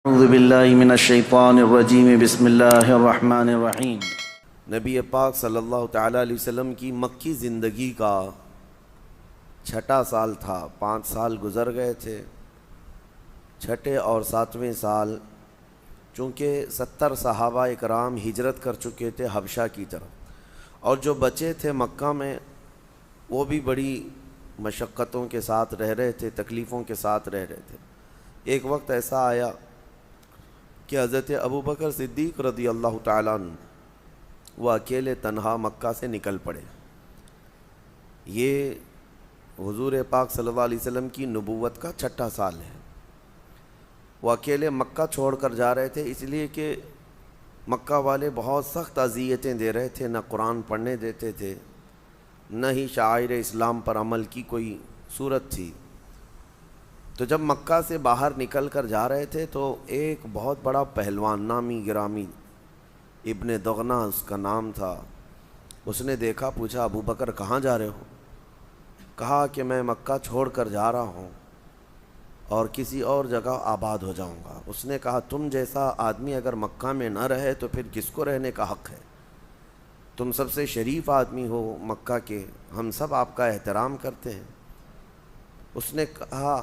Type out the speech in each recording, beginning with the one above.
اعوذ باللہ من الشیطان الرجیم بسم اللہ الرحمن الرحیم۔ نبی پاک صلی اللہ تعالیٰ علیہ وسلم کی مکی زندگی کا چھٹا سال تھا۔ 5 سال گزر گئے تھے۔ چھٹے اور 7ویں سال چونکہ 70 صحابہ اکرام ہجرت کر چکے تھے حبشہ کی طرف، اور جو بچے تھے مکہ میں وہ بھی بڑی مشقتوں کے ساتھ رہ رہے تھے، تکلیفوں کے ساتھ رہ رہے تھے۔ ایک وقت ایسا آیا کہ حضرت ابوبکر صدیق رضی اللہ تعالیٰ عنہ وہ اکیلے تنہا مکہ سے نکل پڑے۔ یہ حضور پاک صلی اللہ علیہ وسلم کی نبوت کا چھٹا سال ہے۔ وہ اکیلے مکہ چھوڑ کر جا رہے تھے، اس لیے کہ مکہ والے بہت سخت اذیتیں دے رہے تھے، نہ قرآن پڑھنے دیتے تھے، نہ ہی شعائر اسلام پر عمل کی کوئی صورت تھی۔ تو جب مکہ سے باہر نکل کر جا رہے تھے تو ایک بہت بڑا پہلوان، نامی گرامی، ابن دغنہ اس کا نام تھا، اس نے دیکھا، پوچھا ابوبکر کہاں جا رہے ہو؟ کہا کہ میں مکہ چھوڑ کر جا رہا ہوں اور کسی اور جگہ آباد ہو جاؤں گا۔ اس نے کہا تم جیسا آدمی اگر مکہ میں نہ رہے تو پھر کس کو رہنے کا حق ہے؟ تم سب سے شریف آدمی ہو مکہ کے، ہم سب آپ کا احترام کرتے ہیں۔ اس نے کہا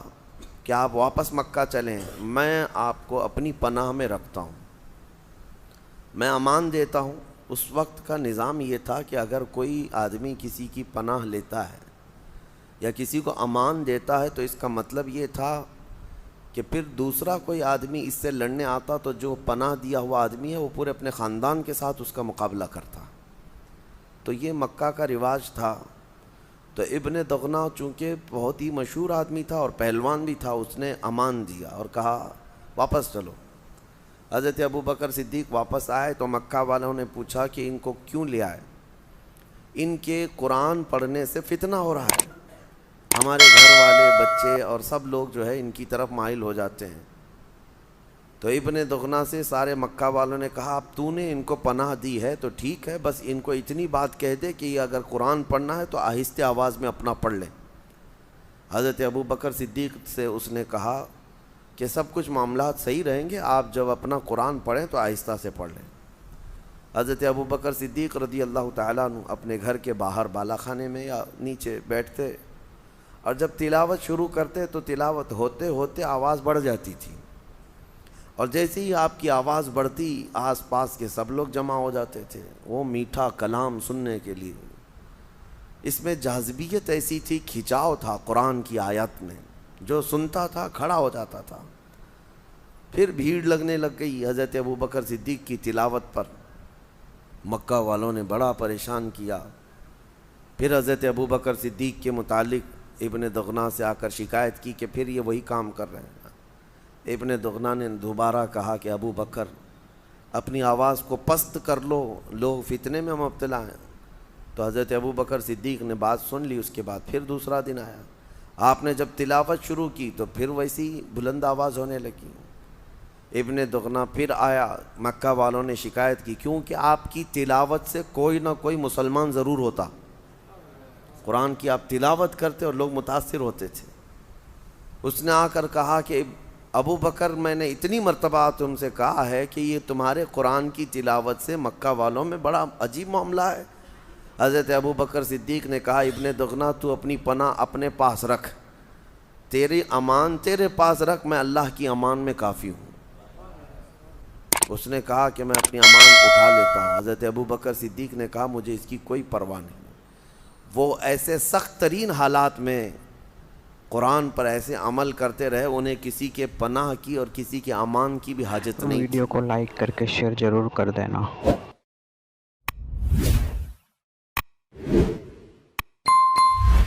کہ آپ واپس مکہ چلیں، میں آپ کو اپنی پناہ میں رکھتا ہوں، میں امان دیتا ہوں۔ اس وقت کا نظام یہ تھا کہ اگر کوئی آدمی کسی کی پناہ لیتا ہے یا کسی کو امان دیتا ہے تو اس کا مطلب یہ تھا کہ پھر دوسرا کوئی آدمی اس سے لڑنے آتا تو جو پناہ دیا ہوا آدمی ہے وہ پورے اپنے خاندان کے ساتھ اس کا مقابلہ کرتا۔ تو یہ مکہ کا رواج تھا۔ تو ابن دغنہ چونکہ بہت ہی مشہور آدمی تھا اور پہلوان بھی تھا، اس نے امان دیا اور کہا واپس چلو۔ حضرت ابوبکر صدیق واپس آئے تو مکہ والوں نے پوچھا کہ ان کو کیوں لے آئے؟ ان کے قرآن پڑھنے سے فتنہ ہو رہا ہے، ہمارے گھر والے بچے اور سب لوگ جو ہے ان کی طرف مائل ہو جاتے ہیں۔ تو ابن دغنہ سے سارے مکہ والوں نے کہا اب تو نے ان کو پناہ دی ہے تو ٹھیک ہے، بس ان کو اتنی بات کہہ دے کہ یہ اگر قرآن پڑھنا ہے تو آہستہ آواز میں اپنا پڑھ لیں۔ حضرت ابوبکر صدیق سے اس نے کہا کہ سب کچھ معاملات صحیح رہیں گے، آپ جب اپنا قرآن پڑھیں تو آہستہ سے پڑھ لیں۔ حضرت ابوبکر صدیق رضی اللہ تعالیٰ عنہ اپنے گھر کے باہر بالا خانے میں یا نیچے بیٹھتے، اور جب تلاوت شروع کرتے تو تلاوت ہوتے ہوتے آواز بڑھ جاتی تھی، اور جیسے ہی آپ کی آواز بڑھتی آس پاس کے سب لوگ جمع ہو جاتے تھے وہ میٹھا کلام سننے کے لیے۔ اس میں جاذبیت ایسی تھی، کھچاؤ تھا قرآن کی آیات میں، جو سنتا تھا کھڑا ہو جاتا تھا۔ پھر بھیڑ لگنے لگ گئی حضرت ابوبکر صدیق کی تلاوت پر، مکہ والوں نے بڑا پریشان کیا۔ پھر حضرت ابوبکر صدیق کے متعلق ابن دغنہ سے آ کر شکایت کی کہ پھر یہ وہی کام کر رہے ہیں۔ ابن دغنہ نے دوبارہ کہا کہ ابو بکر اپنی آواز کو پست کر لو، لوگ فتنے میں مبتلا ہیں۔ تو حضرت ابو بکر صدیق نے بات سن لی۔ اس کے بعد پھر دوسرا دن آیا، آپ نے جب تلاوت شروع کی تو پھر ویسی بلند آواز ہونے لگی۔ ابن دغنہ پھر آیا، مکہ والوں نے شکایت کی کیونکہ آپ کی تلاوت سے کوئی نہ کوئی مسلمان ضرور ہوتا، قرآن کی آپ تلاوت کرتے اور لوگ متاثر ہوتے تھے۔ اس نے آ کر کہا کہ ابو بکر میں نے اتنی مرتبہ تم سے کہا ہے کہ یہ تمہارے قرآن کی تلاوت سے مکہ والوں میں بڑا عجیب معاملہ ہے۔ حضرت ابو بکر صدیق نے کہا ابن دغنہ تو اپنی پناہ اپنے پاس رکھ، تیری امان تیرے پاس رکھ، میں اللہ کی امان میں کافی ہوں۔ اس نے کہا کہ میں اپنی امان اٹھا لیتا ہوں۔ حضرت ابو بکر صدیق نے کہا مجھے اس کی کوئی پرواہ نہیں۔ وہ ایسے سخت ترین حالات میں قرآن پر ایسے عمل کرتے رہے، انہیں کسی کے پناہ کی اور کسی کے امان کی بھی حاجت نہیں تھی۔ ویڈیو کو لائک کر کے شیئر ضرور کر دینا۔